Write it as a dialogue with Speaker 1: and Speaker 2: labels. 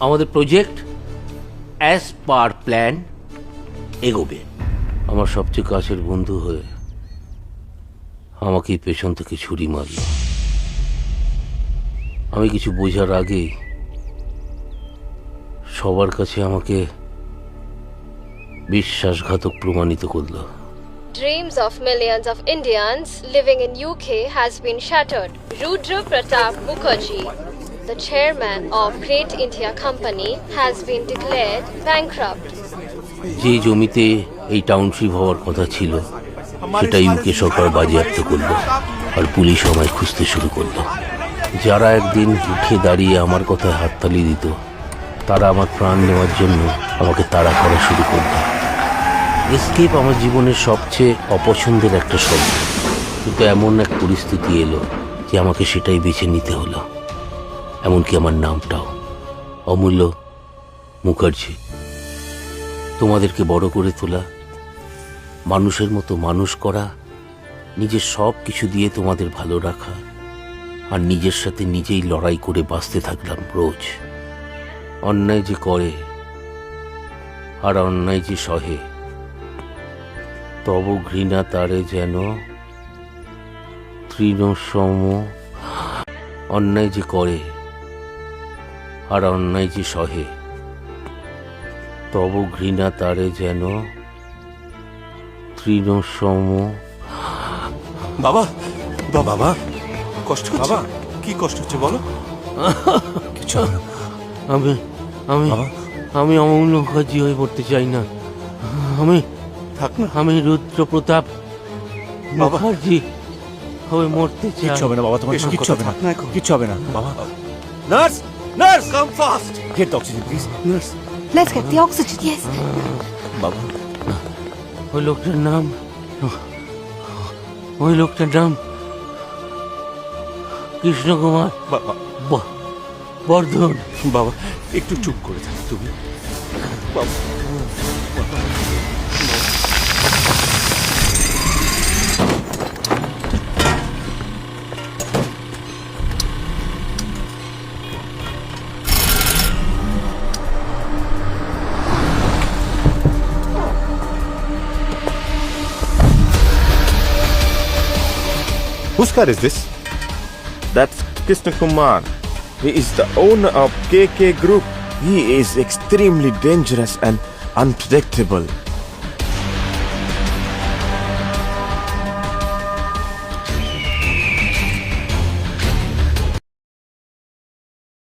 Speaker 1: আমাদের project as per plan এগোবে। আমার সবচেয়ে কাছের বন্ধু হয়ে আমাকে পেছন থেকে ছুরি মারল। আমি কিছু বোঝার আগেই সবার কাছে আমাকে বিশ্বাসঘাতক প্রমাণিত করলো।
Speaker 2: Dreams of millions of Indians living in UK has been shattered. Rudra Pratap Mukherjee, the chairman of Great India Company, has been declared bankrupt.
Speaker 1: যে জমিতে এই টাউনশিপ হওয়ার কথা ছিল সেটা ইউকে সরকার বাজেয়াপ্ত করলো, আর পুলিশ আমায় খুঁজতে শুরু করলো। যারা একদিন উঠে দাঁড়িয়ে আমার কথায় হাততালি দিত, তারা আমার প্রাণ নেওয়ার জন্য আমাকে তাড়া করা শুরু করলো। এসকেপ আমার জীবনের সবচেয়ে অপছন্দের একটা শব্দ, কিন্তু এমন এক পরিস্থিতি এলো যে আমাকে সেটাই বেছে নিতে হলো। এমনকি আমার নামটাও, অমূল্য মুখার্জি। তোমাদেরকে বড় করে তোলা, মানুষের মতো মানুষ করা, নিজের সব কিছু দিয়ে তোমাদের ভালো রাখা, আর নিজের সাথে নিজেই লড়াই করে বাঁচতে থাকলাম রোজ। অন্যায় যে করে আর অন্যায় যে সহে, তব ঘৃণা তারে যেন তৃণসম। অন্যায় যে করে আর অন্যায় যে সহে, তব ঘৃণা তারে যেন তৃণসম।
Speaker 3: বাবা বাবা কষ্ট হচ্ছে? বাবা কি কষ্ট হচ্ছে বলো? কিছু হবে না।
Speaker 1: আমি আমি আমি অমূল্য মুখার্জি হয়ে পড়তে চাই না। আমি
Speaker 3: থাক না।
Speaker 1: আমি রুদ্র প্রতাপ মুখার্জি হয়ে মরতে চাই।
Speaker 4: কিচ্ছু হবে না বাবা, তোমার কিচ্ছু হবে না, কিচ্ছু হবে না বাবা।
Speaker 3: Nurse nurse come fast.
Speaker 4: Get the oxygen please.
Speaker 3: Nurse
Speaker 5: Let's get the oxygen, yes.
Speaker 3: বাবা
Speaker 1: ওই লোকটার নাম, ওই লোকটার নাম কৃষ্ণকুমার
Speaker 3: বাবা
Speaker 1: বর্ধন।
Speaker 3: বাবা একটু চুপ করে থাক তুমি। বাবা
Speaker 6: Whose car is this? That's Krishna Kumar. He is the owner of KK Group. He is extremely dangerous and unpredictable.